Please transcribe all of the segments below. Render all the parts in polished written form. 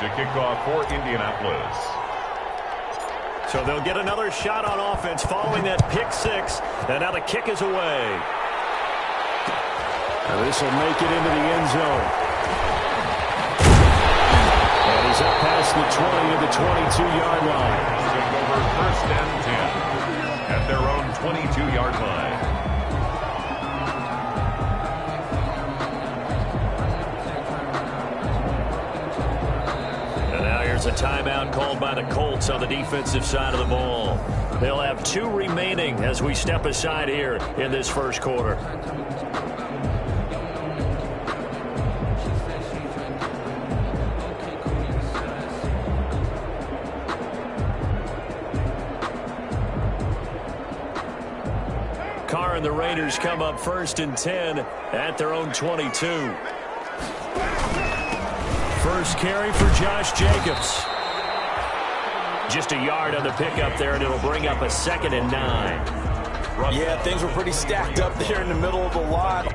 to kick off for Indianapolis. So they'll get another shot on offense following that pick six. And now the kick is away. This will make it into the end zone. And he's up past the 20 to the 22-yard line. Taking over 1st and 10 at their own 22-yard line. A timeout called by the Colts on the defensive side of the ball. They'll have 2 remaining as we step aside here in this first quarter. Carr and the Raiders come up 1st and 10 at their own 22. First carry for Josh Jacobs. Just a yard on the pickup there, and it'll bring up a 2nd and 9. Yeah, things were pretty stacked up there in the middle of the lot.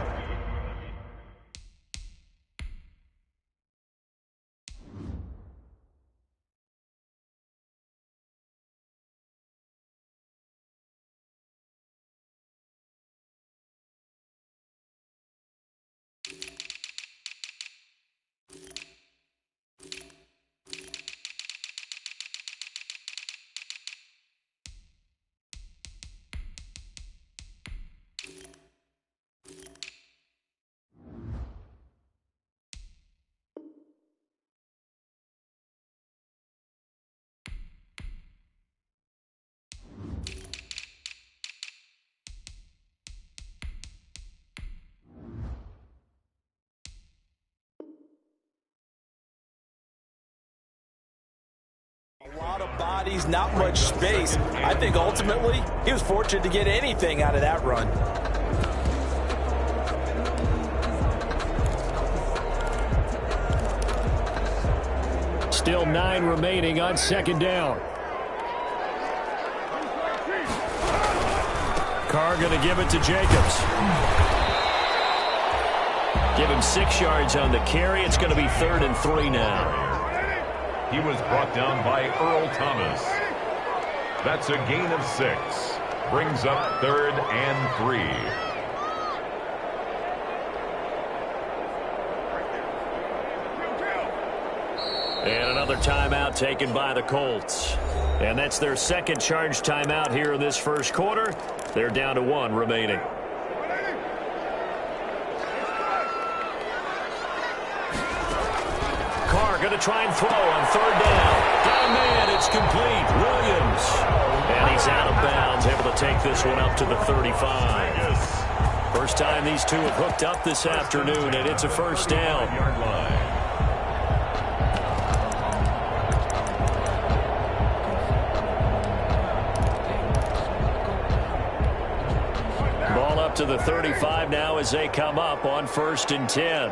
A lot of bodies, not much space. I think ultimately he was fortunate to get anything out of that run. Still 9 remaining on 2nd down. Carr going to give it to Jacobs. Give him 6 yards on the carry. It's going to be 3rd and 3 now. He was brought down by Earl Thomas. That's a gain of 6. Brings up 3rd and 3. And another timeout taken by the Colts. And that's their 2nd charge timeout here in this first quarter. They're down to 1 remaining. Going to try and throw on 3rd down. Got a man. It's complete. Williams. And he's out of bounds. Able to take this one up to the 35. First time these two have hooked up this afternoon, and it's a 1st down. Ball up to the 35 now as they come up on 1st and 10.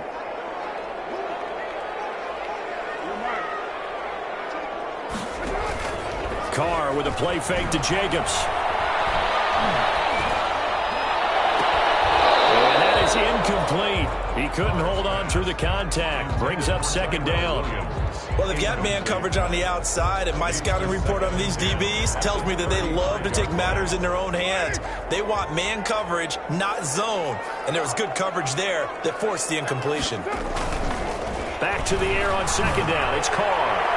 Carr with a play fake to Jacobs. And that is incomplete. He couldn't hold on through the contact. Brings up 2nd down. Well, they've got man coverage on the outside, and my scouting report on these DBs tells me that they love to take matters in their own hands. They want man coverage, not zone. And there was good coverage there that forced the incompletion. Back to the air on 2nd down. It's Carr.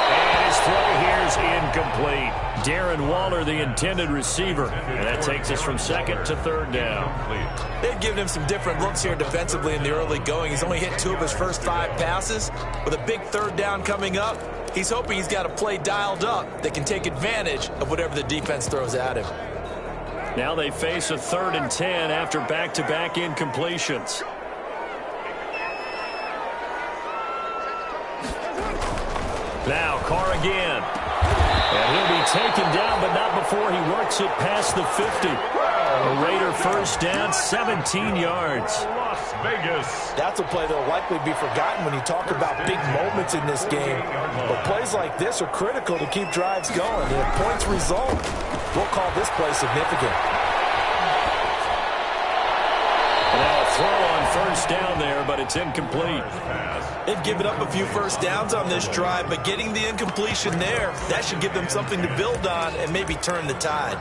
And his throw here is incomplete. Darren Waller, the intended receiver. And that takes us from 2nd to 3rd down. They've given him some different looks here defensively in the early going. He's only hit 2 of his first 5 passes. With a big 3rd down coming up, he's hoping he's got a play dialed up that can take advantage of whatever the defense throws at him. Now they face a 3rd and 10 after back-to-back incompletions. Now Carr again. And he'll be taken down, but not before he works it past the 50. A Raider 1st down, 17 yards. Las Vegas. That's a play that will likely be forgotten when you talk about big moments in this game. But plays like this are critical to keep drives going. And if points result, we'll call this play significant. Now a throw on first down there, but it's incomplete. They've given up a few first downs on this drive, but getting the incompletion there, that should give them something to build on and maybe turn the tide.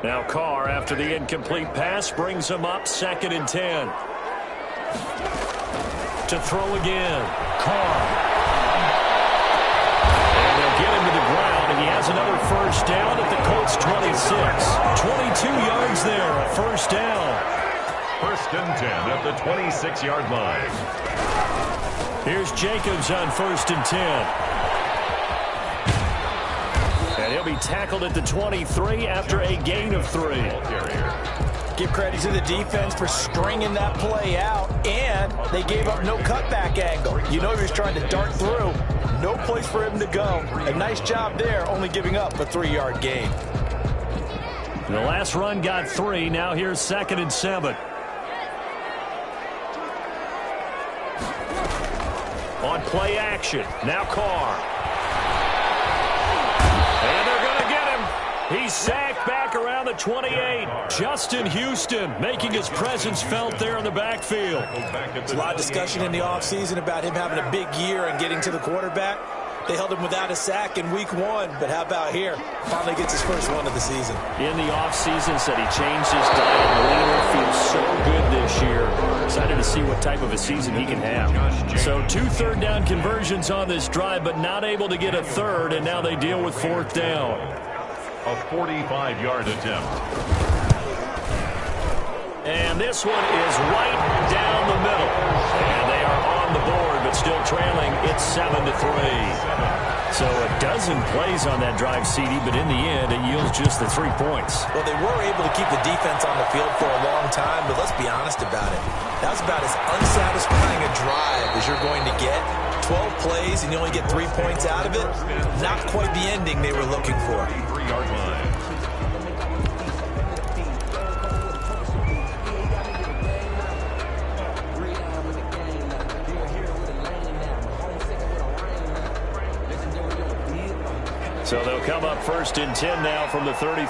Now Carr, after the incomplete pass, brings him up 2nd and 10. To throw again. Carr. And they'll get him to the ground, and he has another first down at the Colts 26. 22 yards there, a first down. 1st and 10 at the 26-yard line. Here's Jacobs on 1st and 10. And he'll be tackled at the 23 after a gain of 3. Give credit to the defense for stringing that play out, and they gave up no cutback angle. You know he was trying to dart through. No place for him to go. A nice job there, only giving up a 3-yard gain. The last run got 3. Now here's 2nd and 7. On play action. Now Carr. And they're going to get him. He's sacked back around the 28. Justin Houston making his presence felt there in the backfield. There's a lot of discussion in the offseason about him having a big year and getting to the quarterback. They held him without a sack in week 1, but how about here? Finally gets his first one of the season. In the offseason, said he changed his diet. Leaner, feels so good this year. Excited to see what type of a season he can have. So 2 third-down conversions on this drive, but not able to get a third, and now they deal with 4th down. A 45-yard attempt. And this one is right down the middle. And they are on the board, but still trailing. It's 7-3. So a dozen plays on that drive, CD, but in the end, it yields just the 3 points. Well, they were able to keep the defense on the field for a long time, but let's be honest about it. That was about as unsatisfying a drive as you're going to get. 12 plays, and you only get 3 points out of it. Not quite the ending they were looking for. 3-yard line. So they'll come up 1st and 10 now from the 33.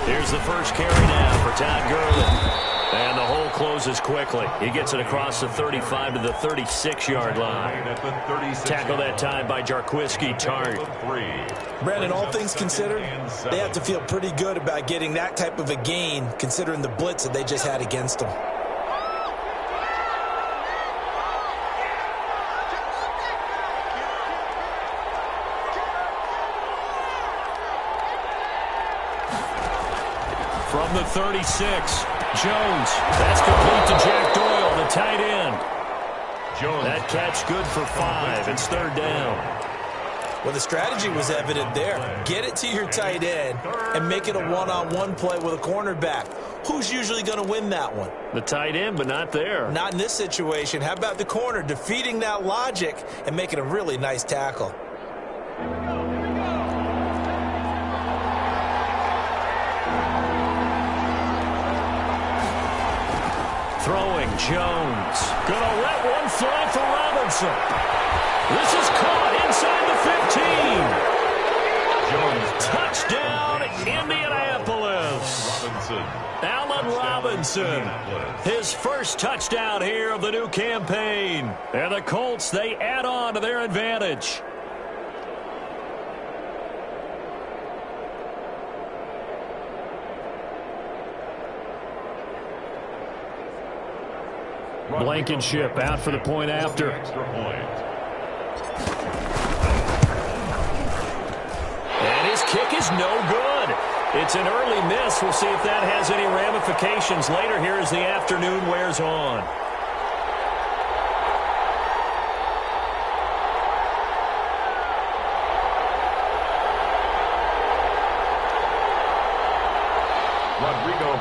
Here's the first carry now for Todd Gurley. And the hole closes quickly. He gets it across the 35 to the 36-yard line. Tackle that time by Jarquiski Tart. Brandon, all things considered, they have to feel pretty good about getting that type of a gain, considering the blitz that they just had against them. From the 36, Jones. That's complete to Jack Doyle, the tight end. Jones. That catch good for 5. It's 3rd down. Well, the strategy was evident there. Get it to your tight end and make it a one-on-one play with a cornerback. Who's usually going to win that one? The tight end, but not there. Not in this situation. How about the corner defeating that logic and making a really nice tackle? Throwing, Jones. Gonna let one fly for Robinson. This is caught inside the 15. Touchdown, Indianapolis. Allen Robinson. His first touchdown here of the new campaign. And the Colts, they add on to their advantage. Blankenship out for the point after. And his kick is no good. It's an early miss. We'll see if that has any ramifications later here as the afternoon wears on.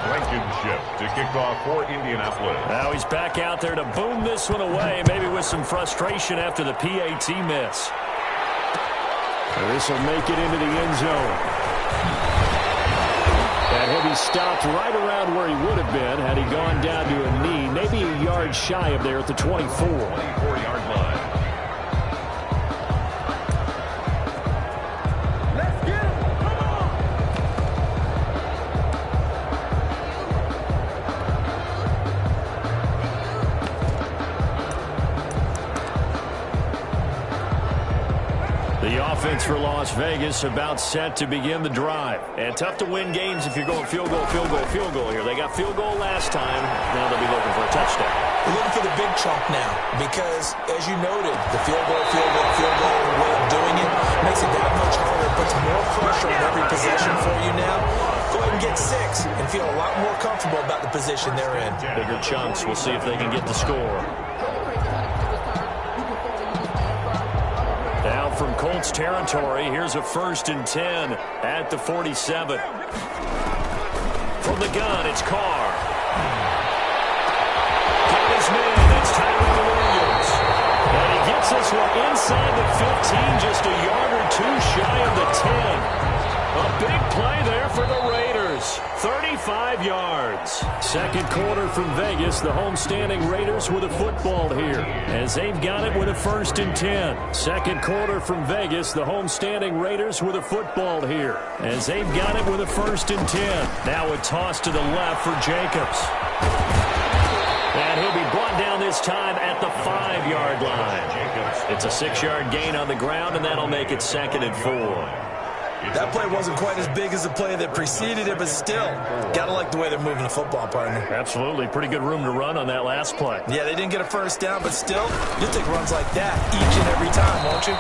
Blankenship to kick off for Indianapolis. Now he's back out there to boom this one away, maybe with some frustration after the PAT miss. This will make it into the end zone. And he'll be stopped right around where he would have been had he gone down to a knee, maybe a yard shy of there at the 24. 24-yard line. The offense for Las Vegas about set to begin the drive. And tough to win games if you're going field goal, field goal, field goal here. They got field goal last time. Now they'll be looking for a touchdown. We're looking for the big chunk now because, as you noted, the field goal way of doing it makes it that much harder. It puts more pressure on every possession for you now. Go ahead and get 6 and feel a lot more comfortable about the position they're in. Bigger chunks. We'll see if they can get the score. Now from Colts territory, here's a 1st and 10 at the 47. From the gun, it's Carr. Got his man, that's Tyrell Williams. And he gets this one inside the 15, just a yard or two shy of the 10. A big play there for the Raiders. 35 yards. Second quarter from Vegas. The homestanding Raiders with a football here as they've got it with a 1st and 10. Second quarter from Vegas. The homestanding Raiders with a football here as they've got it with a 1st and 10. Now a toss to the left for Jacobs. And he'll be brought down this time at the 5-yard line. It's a 6-yard gain on the ground, and that'll make it 2nd and 4. That play wasn't quite as big as the play that preceded it, but still, got to like the way they're moving the football, partner. Absolutely. Pretty good room to run on that last play. Yeah, they didn't get a 1st down, but still, you'll take runs like that each and every time, won't you?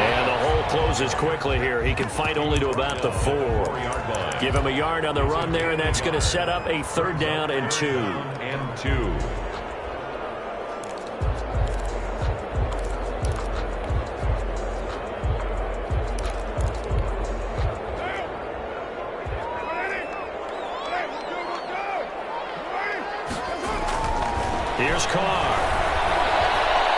And the hole closes quickly here. He can fight only to about the 4. Give him a yard on the run there, and that's going to set up a 3rd down and 2. Here's Carr.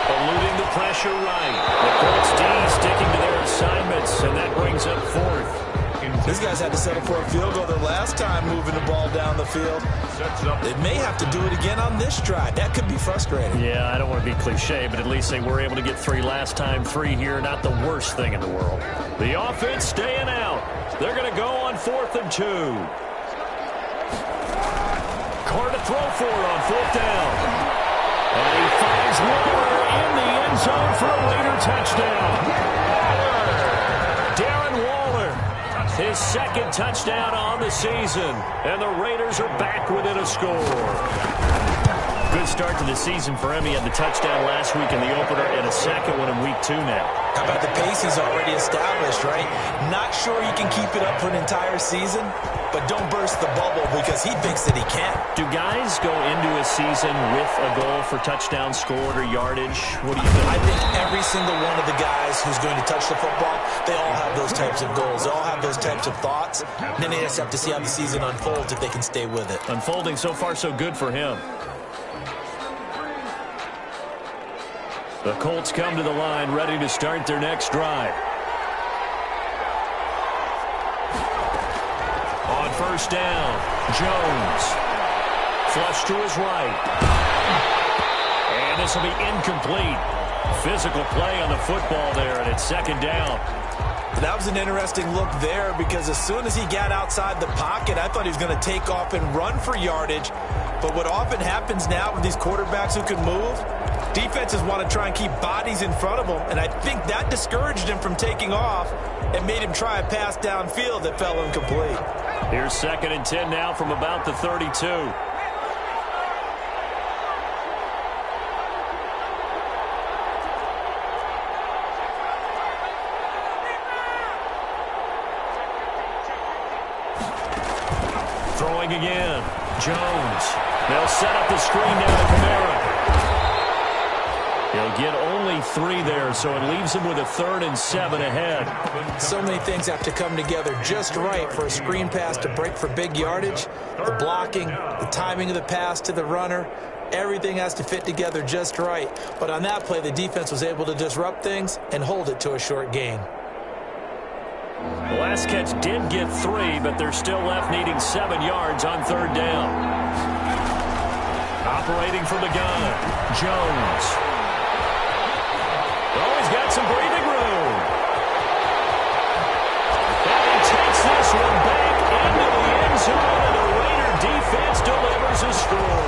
Eluding the pressure right. The Colts D sticking to their assignments, and that brings up 4th. These guys had to settle for a field goal their last time moving the ball down the field. They may have to do it again on this drive. That could be frustrating. Yeah, I don't want to be cliche, but at least they were able to get 3 last time. 3 here, not the worst thing in the world. The offense staying out. They're going to go on 4th and 2. Carr to throw for it on 4th down. And he finds Waller in the end zone for a Raider touchdown. Darren Waller, his 2nd touchdown on the season. And the Raiders are back within a score. Good start to the season for him. He had the touchdown last week in the opener and a 2nd one in week 2 now. How about the pace he's already established, right? Not sure he can keep it up for an entire season, but don't burst the bubble because he thinks that he can. Do guys go into a season with a goal for touchdown scored or yardage? What do you think? I think every single one of the guys who's going to touch the football, they all have those types of goals. They all have those types of thoughts. And then they just have to see how the season unfolds if they can stay with it. Unfolding so far so good for him. The Colts come to the line ready to start their next drive. On 1st down, Jones. Flush to his right. And this will be incomplete. Physical play on the football there, and it's 2nd down. That was an interesting look there because as soon as he got outside the pocket, I thought he was going to take off and run for yardage. But what often happens now with these quarterbacks who can move, defenses want to try and keep bodies in front of them, and I think that discouraged him from taking off and made him try a pass downfield that fell incomplete. Here's 2nd and 10 now from about the 32. Throwing again. Jones. They'll set up the screen down to Kamara. He'll get only 3 there, so it leaves him with a 3rd and 7 ahead. So many things have to come together just right for a screen pass to break for big yardage. The blocking, the timing of the pass to the runner, everything has to fit together just right. But on that play, the defense was able to disrupt things and hold it to a short gain. The last catch did get 3, but they're still left needing 7 yards on third down. Operating from the gun, Jones. Oh, he's got some breathing room. And he takes this one back into the end zone, and the Raider defense delivers a score.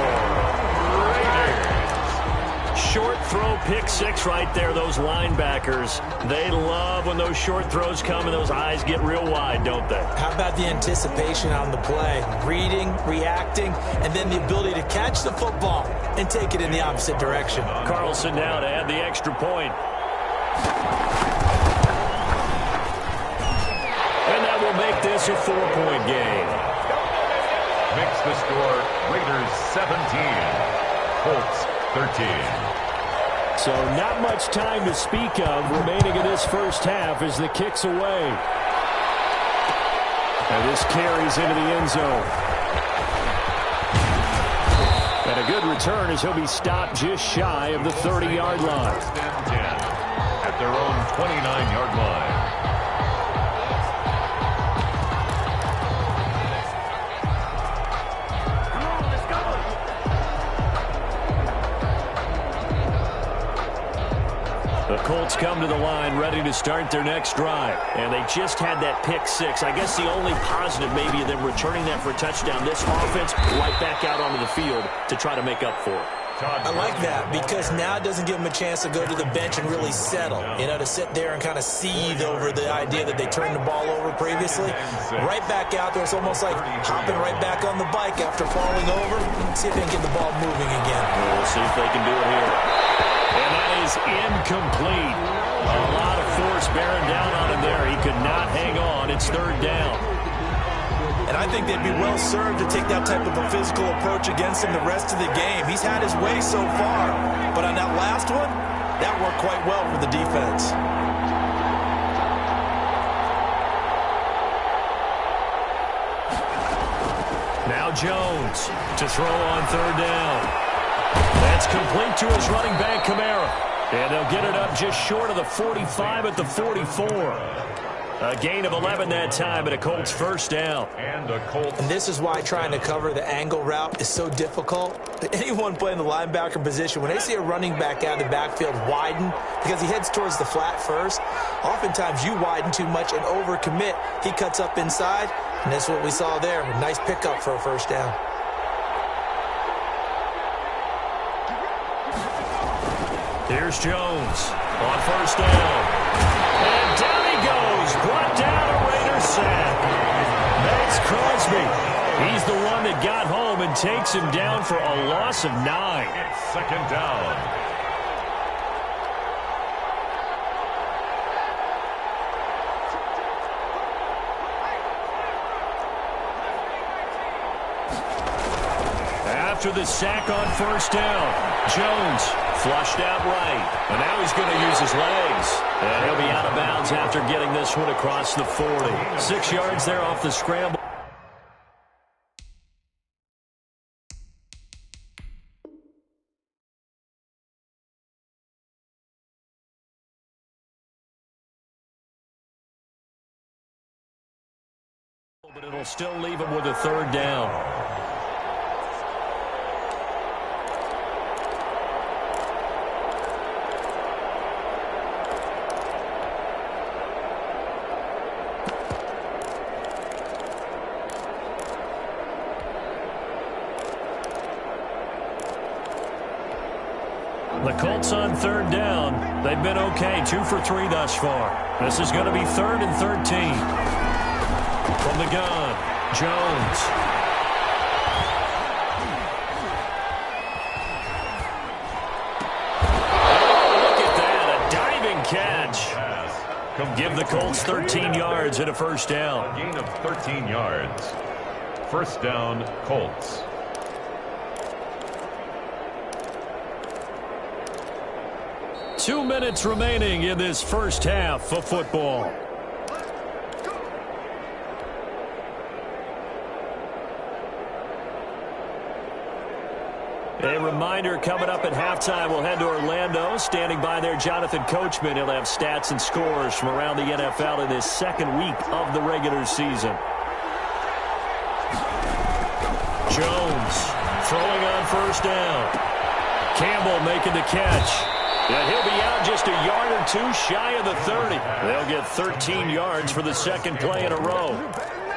Short throw, pick 6 right there, those linebackers. They love when those short throws come and those eyes get real wide, don't they? How about the anticipation on the play? Reading, reacting, and then the ability to catch the football and take it in the opposite direction. Carlson now to add the extra point. And that will make this a 4-point game. Makes the score Raiders 17, Colts 13. So not much time to speak of remaining in this first half as the kick's away. And this carries into the end zone. And a good return as he'll be stopped just shy of the 30-yard line. At their own 29-yard line. The Colts come to the line ready to start their next drive. And they just had that pick 6. I guess the only positive maybe of them returning that for a touchdown. This offense right back out onto the field to try to make up for it. I like that because now it doesn't give them a chance to go to the bench and really settle. You know, to sit there and kind of seethe over the idea that they turned the ball over previously. Right back out there. It's almost like hopping right back on the bike after falling over. See if they can get the ball moving again. We'll see if they can do it here. And that is incomplete. A lot of force bearing down on him there. He could not hang on. It's third down. And I think they'd be well served to take that type of a physical approach against him the rest of the game. He's had his way so far. But on that last one, that worked quite well for the defense. Now Jones to throw on third down. That's complete to his running back, Kamara. And they'll get it up just short of the 45 at the 44. A gain of 11 that time, and a Colts first down. And this is why trying to cover the angle route is so difficult. Anyone playing the linebacker position, when they see a running back out of the backfield widen, because he heads towards the flat first, oftentimes you widen too much and overcommit. He cuts up inside, and that's what we saw there. A nice pickup for a first down. Here's Jones on first down. And down he goes. Brought down a Raider sack. That's Crosby. He's the one that got home and takes him down for a loss of 9. It's second down. After the sack on first down, Jones flushed out right. And now he's going to use his legs. And he'll be out of bounds after getting this one across the 40. 6 yards there off the scramble. But it'll still leave him with a third down. The Colts on third down. They've been okay, 2 for 3 thus far. This is going to be 3rd and 13. From the gun, Jones. Oh, look at that, a diving catch. Give the Colts 13 yards and a first down. A gain of 13 yards. First down, Colts. Two minutes remaining in this first half of football. A reminder, coming up at halftime, we'll head to Orlando. Standing by there, Jonathan Coachman. He'll have stats and scores from around the NFL in his second week of the regular season. Jones throwing on first down. Campbell making the catch. And he'll be out just a yard or two shy of the 30. They'll get 13 yards for the second play in a row.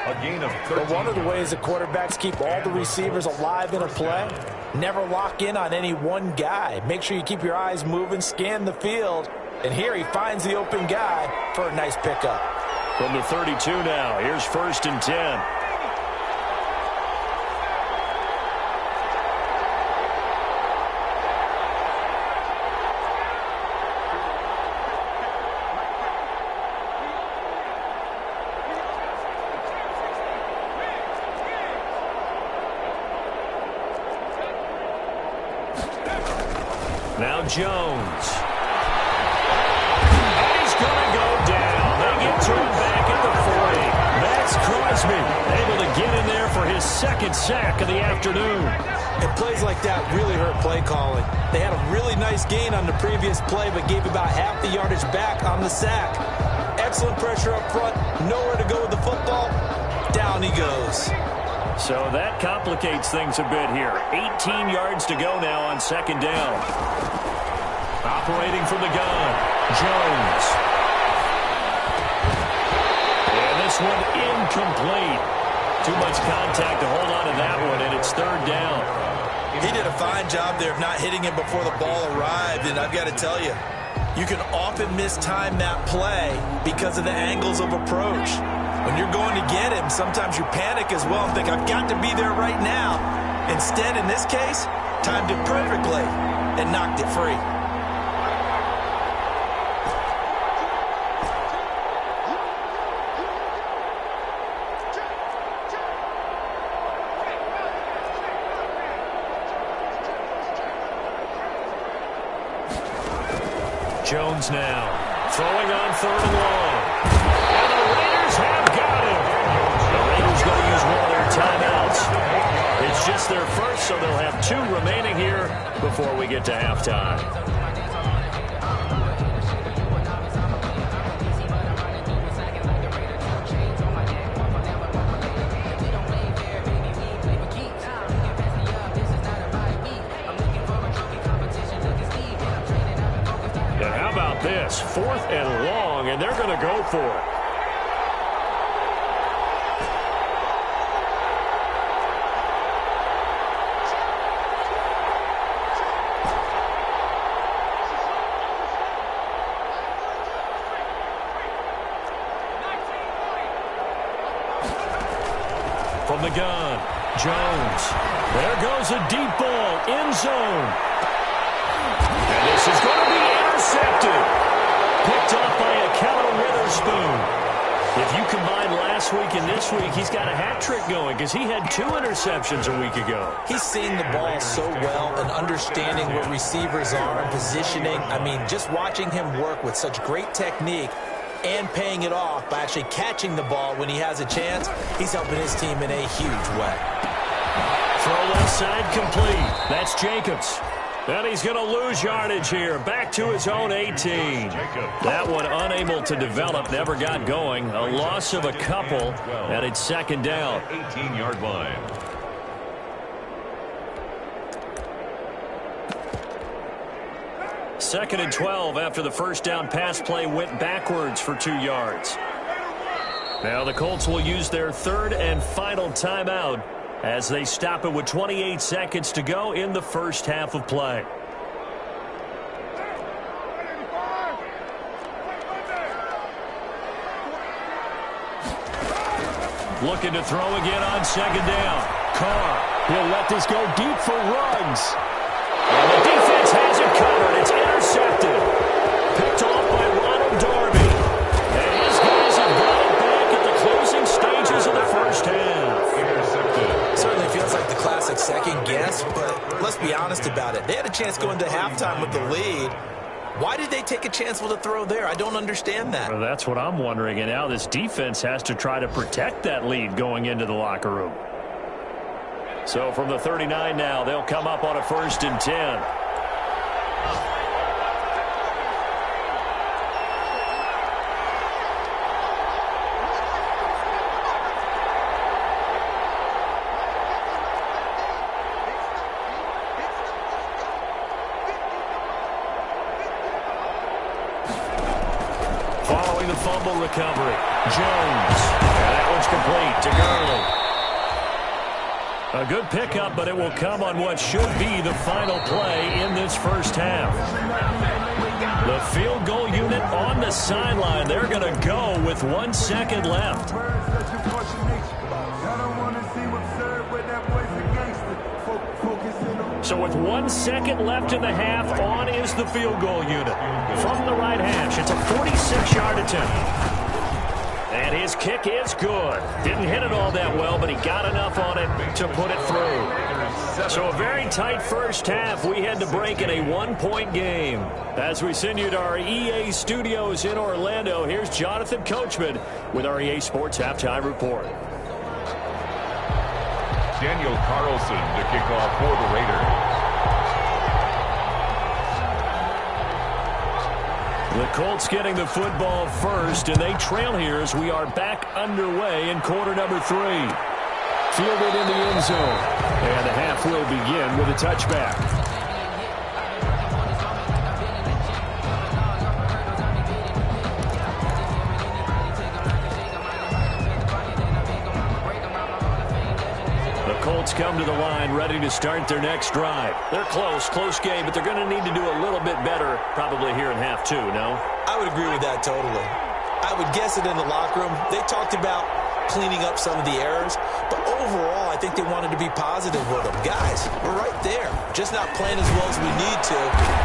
A gain of 13. But one of the ways that quarterbacks keep all the receivers alive in a play, never lock in on any one guy. Make sure you keep your eyes moving, scan the field. And here he finds the open guy for a nice pickup. From the 32 now, here's 1st and 10. Now Jones. And he's going to go down. They get to him back at the 40. That's Crosby able to get in there for his second sack of the afternoon. And plays like that really hurt play calling. They had a really nice gain on the previous play, but gave about half the yardage back on the sack. Excellent pressure up front. Nowhere to go with the football. Down he goes. So that complicates things a bit here. 18 yards to go now on second down. Operating from the gun, Jones. And this one incomplete. Too much contact to hold on to that one, and it's third down. He did a fine job there of not hitting him before the ball arrived, and I've got to tell you, you can often mistime that play because of the angles of approach. When you're going to get him, sometimes you panic as well and think, I've got to be there right now. Instead, in this case, timed it perfectly and knocked it free. Jones now throwing on third and long. And the Raiders have got him. The Raiders going to use one of their timeouts. It's just their first, so they'll have 2 remaining here before we get to halftime. And how about this? 4th and long, and they're going to go for it. From the gun, Jones. There goes a deep ball, end zone. And this is going to be intercepted. Picked off by Akello Witherspoon. If you combine last week and this week, he's got a hat trick going because he had 2 interceptions a week ago. He's seeing the ball so well and understanding where receivers are and positioning. I mean, just watching him work with such great technique and paying it off by actually catching the ball when he has a chance, he's helping his team in a huge way. Throw left side complete. That's Jacobs. And he's going to lose yardage here. Back to his own 18. That one unable to develop, never got going. A loss of a couple, and it's second down. 18-yard line. Second and 12 after the first down pass play went backwards for 2 yards. Now the Colts will use their third and final timeout as they stop it with 28 seconds to go in the first half of play. Looking to throw again on second down. Carr, he'll let this go deep for Ruggs. And the defense has it covered. It's intercepted. Picked off by Ronald Darby. And his guys have got it back at the closing stages of the first half. Intercepted. Certainly feels like the classic second guess, but let's be honest about it. They had a chance going to halftime with the lead. Why did they take a chance with a throw there? I don't understand that. Well, that's what I'm wondering. And now this defense has to try to protect that lead going into the locker room. So from the 39 now, they'll come up on a 1st and 10. Following the fumble recovery, Jones. And that one's complete to Gurley. A good pickup, but it will come on what should be the final play in this first half. The field goal unit on the sideline. They're going to go with 1 second left. So with 1 second left in the half, on is the field goal unit. From the right hash, it's a 46-yard attempt. And his kick is good. Didn't hit it all that well, but he got enough on it to put it through. So a very tight first half. We had to break in a 1-point game. As we send you to our EA studios in Orlando, here's Jonathan Coachman with our EA Sports Halftime Report. Daniel Carlson to kick off for the Raiders. The Colts getting the football first, and they trail here as we are back underway in quarter number 3. Fielded in the end zone, and the half will begin with a touchback. Colts come to the line ready to start their next drive. They're close game, but they're going to need to do a little bit better probably here in half 2, no? I would agree with that totally. I would guess it in the locker room. They talked about cleaning up some of the errors, but overall I think they wanted to be positive with them. Guys, we're right there. Just not playing as well as we need to.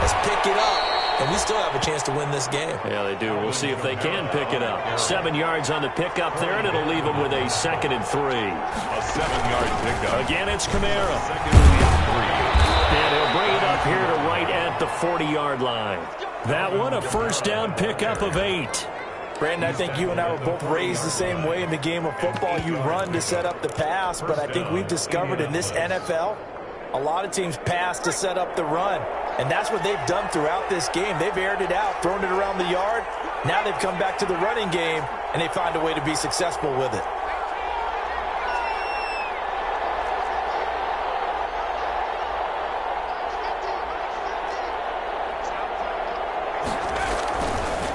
Let's pick it up. And we still have a chance to win this game. Yeah, they do. We'll see if they can pick it up. 7 yards on the pickup there, and it'll leave them with a 2nd and 3. A 7-yard pickup. Again, it's Kamara. 2nd and 3. And he'll bring it up here to right at the 40-yard line. That one, a first down pickup of 8. Brandon, I think you and I were both raised the same way in the game of football. You run to set up the pass, but I think we've discovered in this NFL, a lot of teams pass to set up the run. And that's what they've done throughout this game. They've aired it out, thrown it around the yard. Now they've come back to the running game, and they find a way to be successful with it.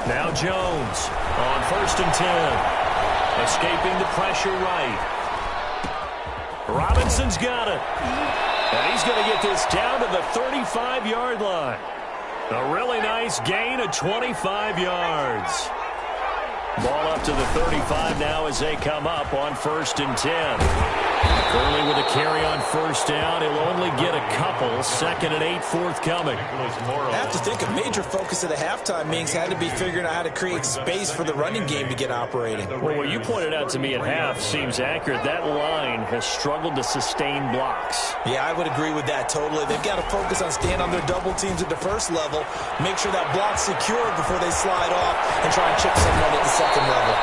Now Jones on 1st and 10. Escaping the pressure right. Robinson's got it. And he's going to get this down to the 35-yard line. A really nice gain of 25 yards. Ball up to the 35 now as they come up on 1st and 10. Early with a carry on 1st down. He'll only get a couple. 2nd and 8 forthcoming. I have to think a major focus of the halftime meetings had to be figuring out how to create space for the running game to get operating. Well, what you pointed out to me at half seems accurate. That line has struggled to sustain blocks. Yeah, I would agree with that totally. They've got to focus on staying on their double teams at the first level, make sure that block's secured before they slide off and try and chip someone at the second level.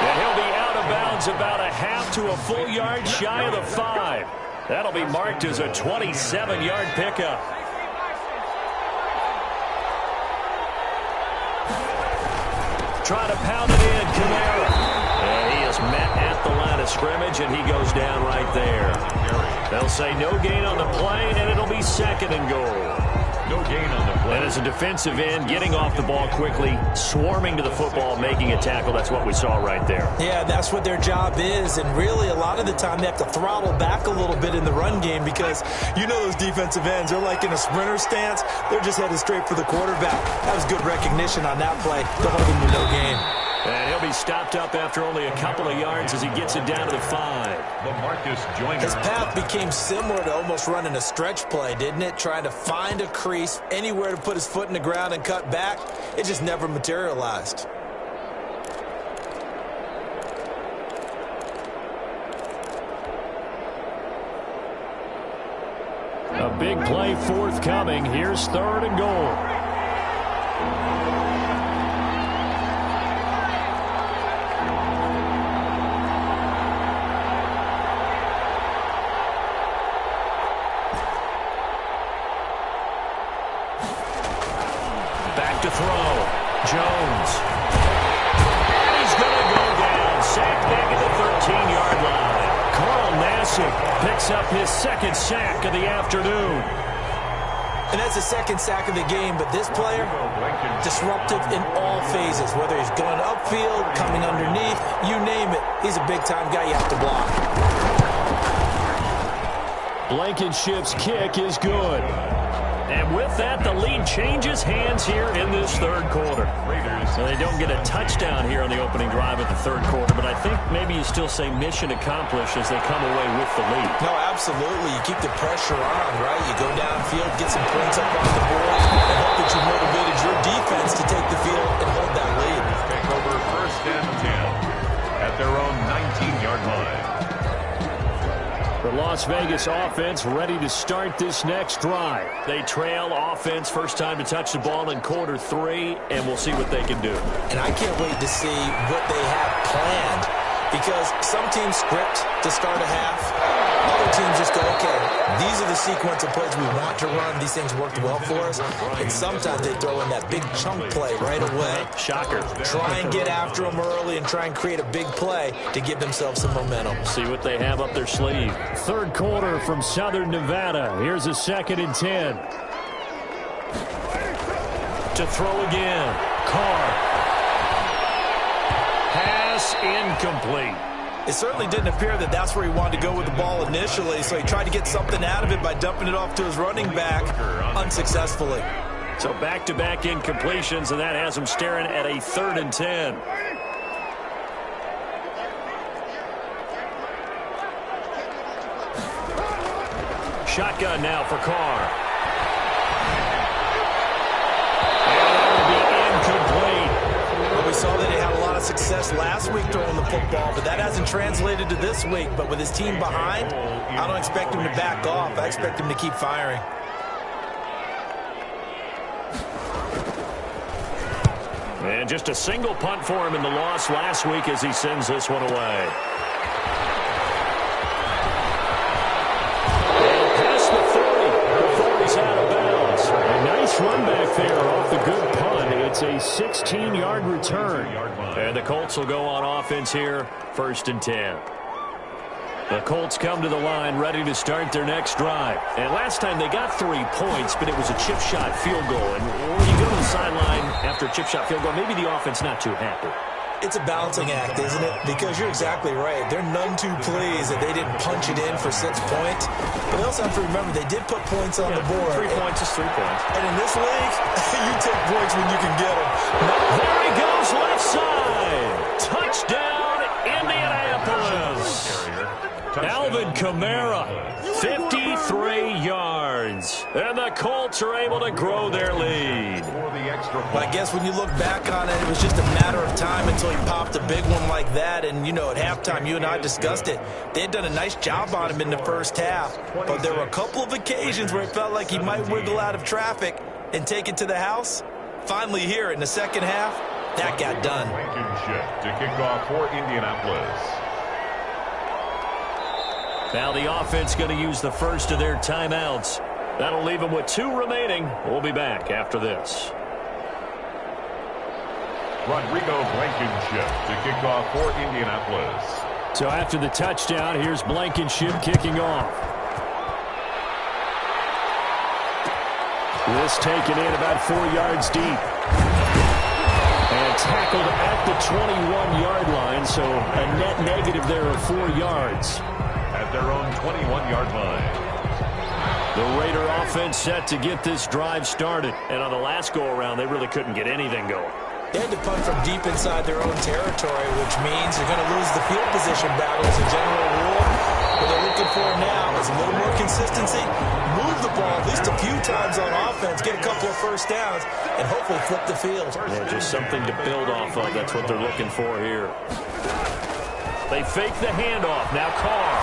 And he'll be out of bounds about a half to a full yard shy of the 5. That'll be marked as a 27-yard pickup. Try to pound it in, Kamara. And he is met at the line of scrimmage, and he goes down right there. They'll say no gain on the play, and it'll be 2nd and goal. No gain on the play. And as a defensive end, getting off the ball quickly, swarming to the football, making a tackle, that's what we saw right there. Yeah, that's what their job is, and really a lot of the time they have to throttle back a little bit in the run game because you know those defensive ends, they're like in a sprinter stance. They're just headed straight for the quarterback. That was good recognition on that play to hold him to no gain. And he'll be stopped up after only a couple of yards as he gets it down to the 5. LaMarcus Joyner. His path became similar to almost running a stretch play, didn't it? Trying to find a crease, anywhere to put his foot in the ground and cut back. It just never materialized. A big play forthcoming. Here's 3rd and goal. picks up his second sack of the afternoon. And that's the second sack of the game, but this player, disruptive in all phases, whether he's going upfield, coming underneath, you name it. He's a big-time guy you have to block. Blankenship's kick is good. And with that, the lead changes hands here in this third quarter. So they don't get a touchdown here on the opening drive of the third quarter, but I think maybe you still say mission accomplished as they come away with the lead. No, absolutely. You keep the pressure on, right? You go downfield, get some points up on the board, and hope that you motivated your defense to take the field and hold that lead. Take over first and 10 at their own 19-yard line. The Las Vegas offense ready to start this next drive. They trail offense first time to touch the ball in quarter 3, and we'll see what they can do. And I can't wait to see what they have planned, because some teams script to start a half. Other teams just go, okay, these are the sequence of plays we want to run. These things worked well for us. And sometimes they throw in that big chunk play right away. Shocker. Try and get after them early and try and create a big play to give themselves some momentum. See what they have up their sleeve. Third quarter from Southern Nevada. Here's a 2nd and 10. To throw again. Carr. Pass incomplete. It certainly didn't appear that that's where he wanted to go with the ball initially, so he tried to get something out of it by dumping it off to his running back unsuccessfully. So back-to-back incompletions, and that has him staring at a 3rd and 10. Shotgun now for Carr. And that will be incomplete. Well, we saw that he had a lot of success last week throwing the football, but that hasn't translated to this week. But with his team behind, I don't expect him to back off. I expect him to keep firing. And just a single punt for him in the loss last week as he sends this one away. And past the 30. The 40's out of bounds. A nice run back there off the good punt. It's a 16-yard return. And the Colts will go on offense here, 1st and 10. The Colts come to the line ready to start their next drive. And last time they got 3 points, but it was a chip shot field goal. And when you go to the sideline after a chip shot field goal, maybe the offense not too happy. It's a balancing act, isn't it? Because you're exactly right. They're none too pleased that they didn't punch it in for 6 points. But they also have to remember they did put points on the board. 3 points is 3 points. And in this league, you take points when you can get them. There he goes, left side. Touchdown, Indianapolis. Alvin Kamara, 53 yards. And the Colts are able to grow their lead. I guess when you look back on it, it was just a matter of time until he popped a big one like that. And, you know, at halftime, you and I discussed it. They had done a nice job on him in the first half. But there were a couple of occasions where it felt like he might wiggle out of traffic and take it to the house. Finally here in the second half, that got done. Blankenship to kick off for Indianapolis. Now the offense going to use the first of their timeouts. That'll leave them with 2 remaining. We'll be back after this. Rodrigo Blankenship to kick off for Indianapolis. So after the touchdown, here's Blankenship kicking off. This taken in about 4 yards deep. And tackled at the 21-yard line, so a net negative there of 4 yards. At their own 21-yard line. The Raider offense set to get this drive started. And on the last go-around, they really couldn't get anything going. They had to punt from deep inside their own territory, which means they're going to lose the field position battle as a general rule. What they're looking for now is a little more consistency, move the ball at least a few times on offense, get a couple of first downs, and hopefully flip the field. Yeah, just something to build off of. That's what they're looking for here. They fake the handoff. Now Carr.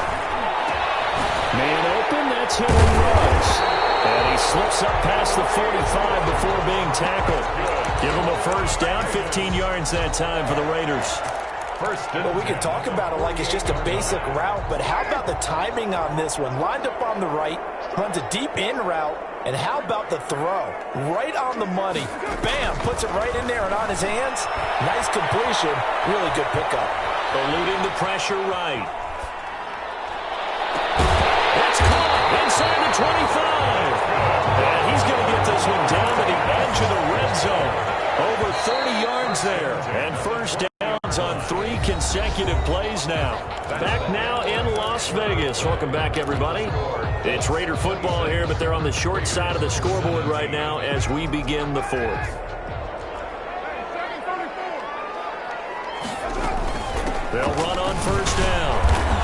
Man open. That's Henry Ruggs. And he slips up past the 45 before being tackled. Give him a first down. 15 yards that time for the Raiders. Well, we can talk about it like it's just a basic route, but how about the timing on this one? Lined up on the right, runs a deep in route, and how about the throw? Right on the money. Bam! Puts it right in there and on his hands. Nice completion. Really good pickup. Eluding the pressure right. And he's going to get this one down to the edge of the red zone. Over 30 yards there. And first downs on 3 consecutive plays now. Back now in Las Vegas. Welcome back, everybody. It's Raider football here, but they're on the short side of the scoreboard right now as we begin the 4th. They'll run on first down.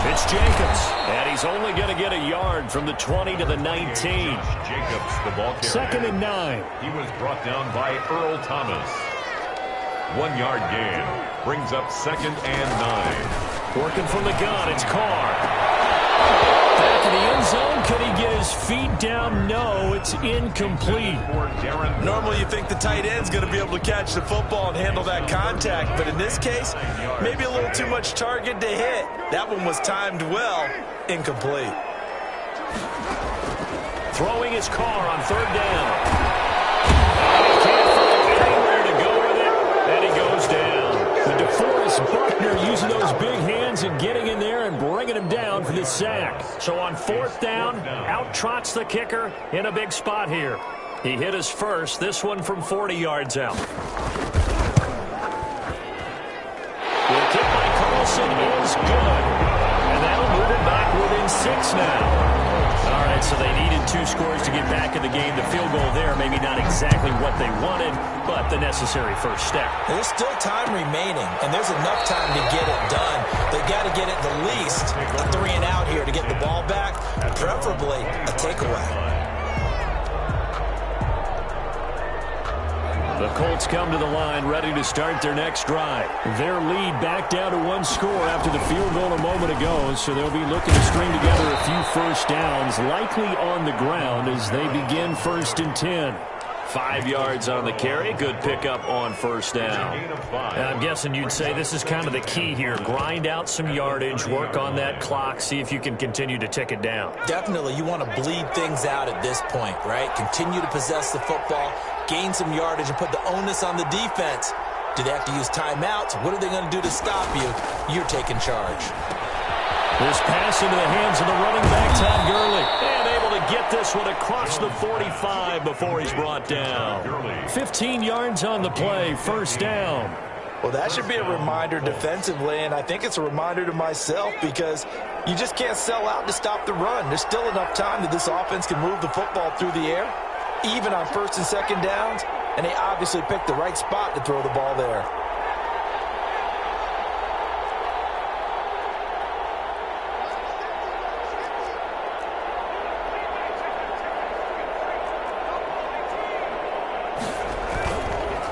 It's Jacobs, and he's only going to get a yard from the 20 to the 19. Jacobs, the ball carrier. 2nd and 9. He was brought down by Earl Thomas. 1-yard gain. Brings up 2nd and 9. Working from the gun, it's Carr. Back in the end zone, could he get his feet down? No, it's incomplete. Normally you think the tight end's going to be able to catch the football and handle that contact, but in this case, maybe a little too much target to hit. That one was timed well. Incomplete. Throwing his Carr on 3rd down. He can't find anywhere to go with it, and he goes down. The DeForest Buckner using those big hands and getting in there and bringing him down for the sack. So on 4th down, out trots the kicker in a big spot here. He hit his first, this one from 40 yards out. The kick by Carlson is good. And that'll move it back within 6 now. All right, so they needed 2 scores to get back in the game. The field goal there, maybe not exactly what they wanted, but the necessary first step. There's still time remaining, and there's enough time to get it done. They've got to get it the least a 3 and out here to get the ball back, preferably a takeaway. The Colts come to the line ready to start their next drive. Their lead back down to 1 score after the field goal a moment ago, so they'll be looking to string together a few first downs, likely on the ground as they begin 1st and 10. 5 yards on the carry. Good pickup on first down. And I'm guessing you'd say this is kind of the key here. Grind out some yardage, work on that clock, see if you can continue to tick it down. Definitely, you want to bleed things out at this point, right? Continue to possess the football, gain some yardage, and put the onus on the defense. Do they have to use timeouts? What are they going to do to stop you? You're taking charge. This pass into the hands of the running back, Todd Gurley. And able to get this one across the 45 before he's brought down. 15 yards on the play, first down. Well, that should be a reminder defensively, and I think it's a reminder to myself because you just can't sell out to stop the run. There's still enough time that this offense can move the football through the air, even on 1st and 2nd downs, and they obviously picked the right spot to throw the ball there.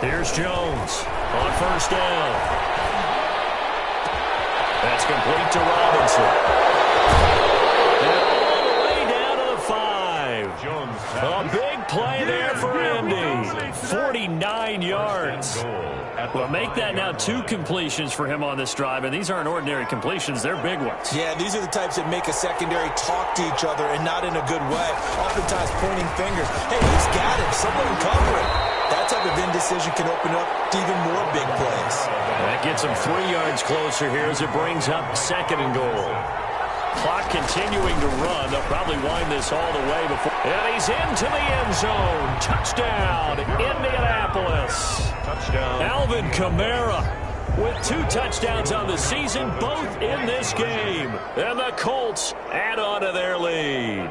Here's Jones on first down. That's complete to Robinson. And all the way down to the 5. A big play there for Andy. 49 yards. Well, make that now 2 completions for him on this drive, and these aren't ordinary completions. They're big ones. Yeah, these are the types that make a secondary talk to each other and not in a good way. Oftentimes pointing fingers. Hey, who's got him? Someone cover it. That type of indecision can open up to even more big plays. That gets him 3 yards closer here as it brings up 2nd and goal. Clock continuing to run. They'll probably wind this all the way before. And he's into the end zone. Touchdown, Indianapolis. Touchdown. Alvin Kamara with 2 touchdowns on the season, both in this game. And the Colts add on to their lead.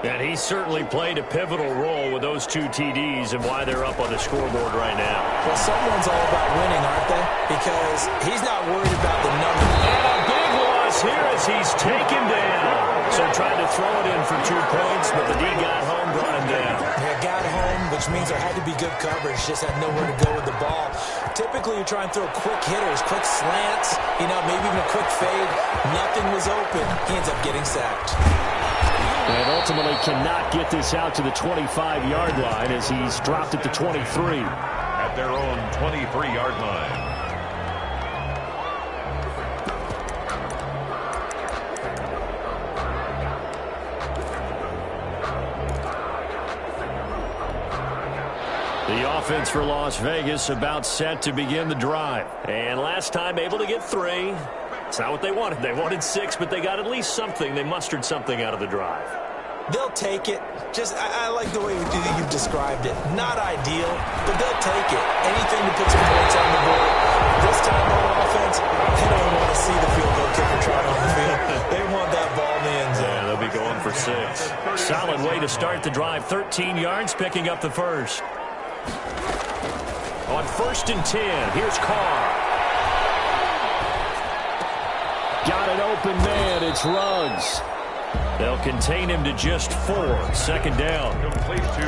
And he certainly played a pivotal role with those 2 TDs and why they're up on the scoreboard right now. Well, someone's all about winning, aren't they? Because he's not worried about the number. And a big loss here as he's taken down. So tried to throw it in for 2 points, but the D got home, brought him down. Yeah, got home, which means there had to be good coverage. Just had nowhere to go with the ball. Typically, you're trying to throw quick hitters, quick slants, maybe even a quick fade. Nothing was open. He ends up getting sacked. And ultimately cannot get this out to the 25-yard line as he's dropped at the 23. At their own 23-yard line. The offense for Las Vegas about set to begin the drive. And last time able to get 3. It's not what they wanted. They wanted 6, but they got at least something. They mustered something out of the drive. They'll take it. I like the way you've described it. Not ideal, but they'll take it. Anything to put some points on the board. This time on offense, they don't want to see the field goal kicker trying on the field. They want that ball in the end zone. Yeah, they'll be going for 6. Solid way to start the drive. 13 yards, picking up the first. On 1st and 10, here's Carr. Got an open man. It's Ruggs. They'll contain him to just 4. 2nd down.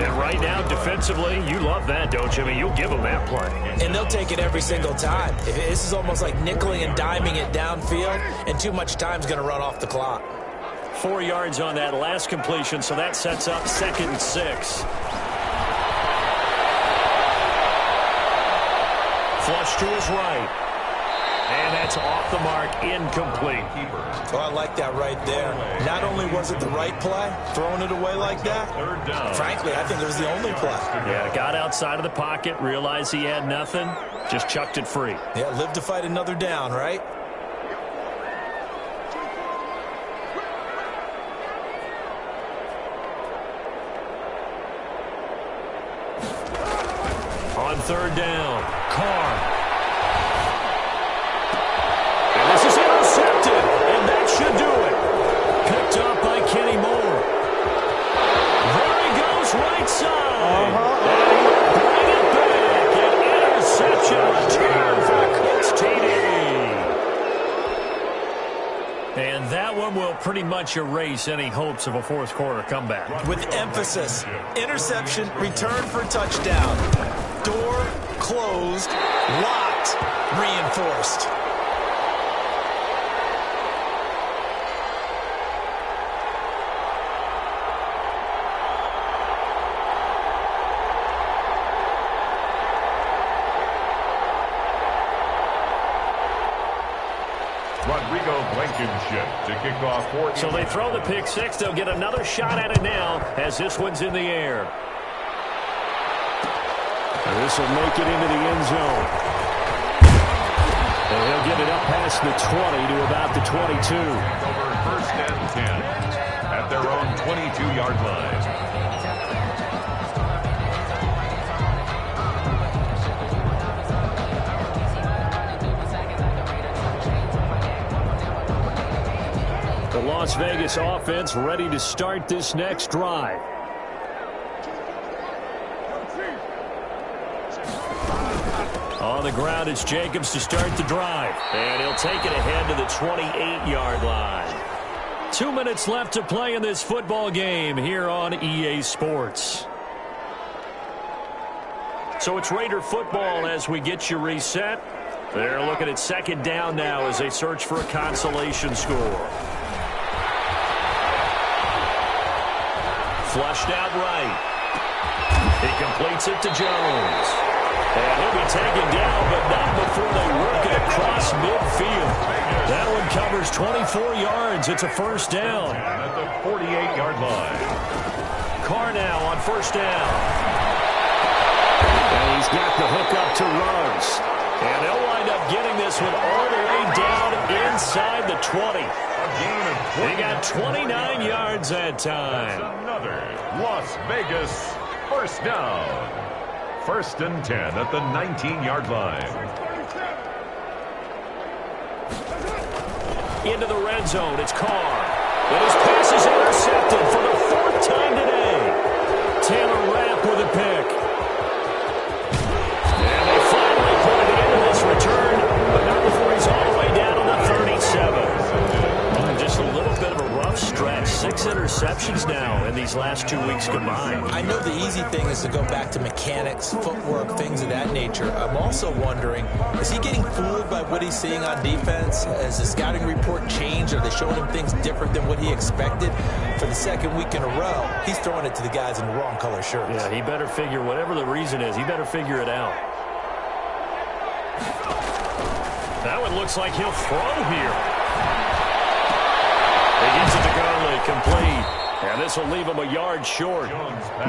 And right now, defensively, you love that, don't you? I mean, you'll give them that play. And they'll take it every single time. This is almost like nickeling and diming it downfield, and too much time's going to run off the clock. 4 yards on that last completion, so that sets up 2nd and 6. Flush to his right. And that's off the mark, incomplete. Oh, I like that right there. Not only was it the right play, throwing it away like that, frankly, I think it was the only play. Yeah, got outside of the pocket, realized he had nothing, just chucked it free. Yeah, live to fight another down, right? On 3rd down, Carr. This is intercepted, and that should do it. Picked up by Kenny Moore. There he goes, right side. And he'll bring it back. An interception return for Cook's TD. And that one will pretty much erase any hopes of a 4th quarter comeback. With emphasis, interception, return for touchdown. Door closed, locked, reinforced. To kick off 4. So they throw the pick 6. They'll get another shot at it now as this one's in the air. This will make it into the end zone. And he'll get it up past the 20 to about the 22. Over 1st and 10 at their own 22-yard line. The Las Vegas offense ready to start this next drive. On the ground, it's Jacobs to start the drive. And he'll take it ahead to the 28-yard line. 2 minutes left to play in this football game here on EA Sports. So it's Raider football as we get you reset. They're looking at 2nd down now as they search for a consolation score. Flushed out right. He completes it to Jones. And he'll be taken down, but not before they work it across midfield. That one covers 24 yards. It's a 1st down. At the 48-yard line. Carr now on 1st down. And he's got the hook up to Ruggs. And they'll wind up getting this one all the way down inside the 20. They got 29 yards that time. Another Las Vegas 1st down. 1st and 10 at the 19-yard line. Into the red zone, it's Carr. And his pass is intercepted for the 4th time today. Taylor Rapp with a pick. And they finally put it into this return, but not before he's all the way down to the 37. Just a little bit of a rough stretch. 6 interceptions now in these last 2 weeks combined. I know the easy thing is to go back to mechanics, footwork, things of that nature. I'm also wondering, is he getting fooled by what he's seeing on defense? Has the scouting report changed? Are they showing him things different than what he expected? For the 2nd week in a row, he's throwing it to the guys in the wrong color shirts. Yeah, he better figure, whatever the reason is, he better figure it out. That one looks like he'll throw here. He gets it to Gurley, complete. And this will leave him a yard short.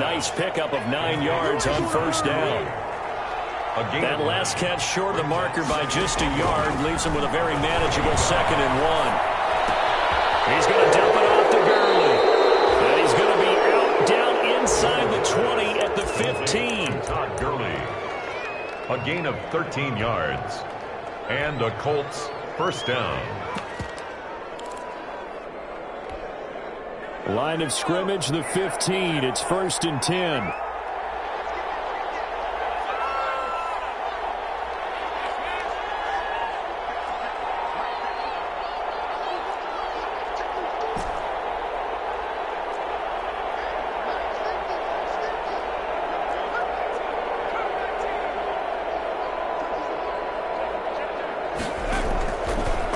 Nice pickup of 9 yards on 1st down. That last catch short of the marker by just a yard leaves him with a very manageable 2nd and 1. He's going to dump it off to Gurley. And he's going to be 20 at the 15. Todd Gurley. A gain of 13 yards. And a Colts first down. Line of scrimmage, the 15. It's 1st and 10.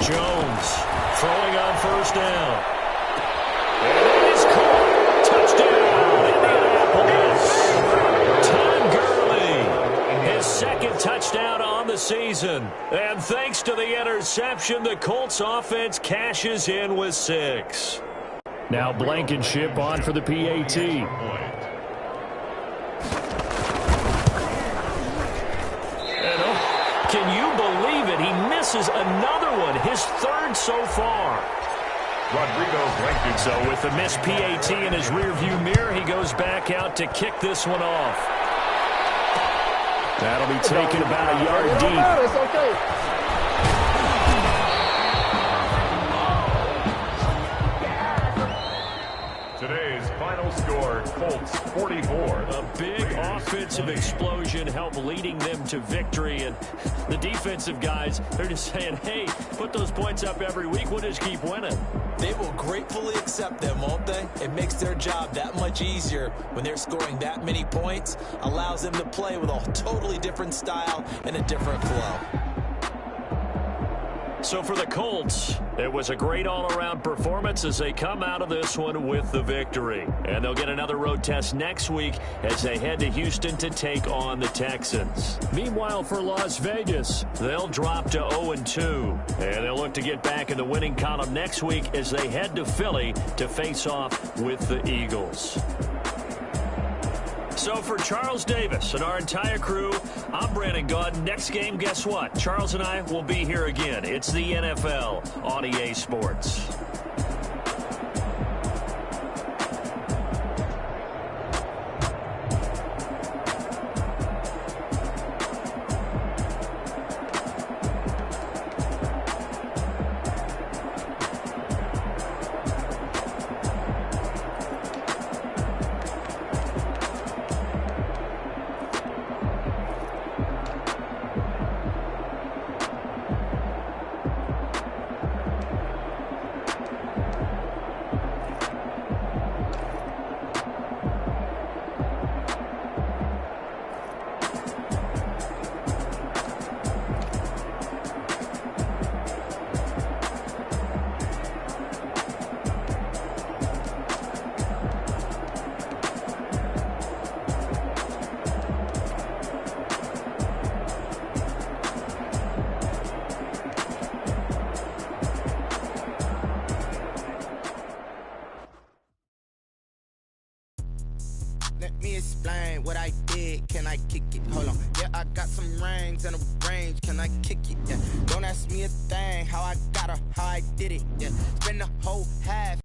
Jones throwing on first down. And it is caught. Touchdown, Indianapolis. Todd Gurley, his second touchdown on the season. And thanks to the interception, the Colts offense cashes in with 6. Now Blankenship on for the PAT. Can you believe it? He misses another one, his 3rd so far. Rodrigo Blankenship. So with the missed PAT in his rearview mirror, he goes back out to kick this one off. That'll be taken about a yard deep. It's okay. Today's final score, Colts 44. A big offensive explosion helped leading them to victory. And the defensive guys, they're just saying, hey, put those points up every week. We'll just keep winning. They will gratefully accept them, won't they? It makes their job that much easier when they're scoring that many points. Allows them to play with a totally different style and a different flow. So for the Colts, it was a great all-around performance as they come out of this one with the victory. And they'll get another road test next week as they head to Houston to take on the Texans. Meanwhile, for Las Vegas, they'll drop to 0-2. And they'll look to get back in the winning column next week as they head to Philly to face off with the Eagles. So for Charles Davis and our entire crew, I'm Brandon Gaud. Next game, guess what? Charles and I will be here again. It's the NFL on EA Sports. Let me explain what I did. Can I kick it? Hold on. Yeah, I got some rings and a range. Can I kick it? Yeah. Don't ask me a thing. How I got her, how I did it. Yeah. Spend the whole half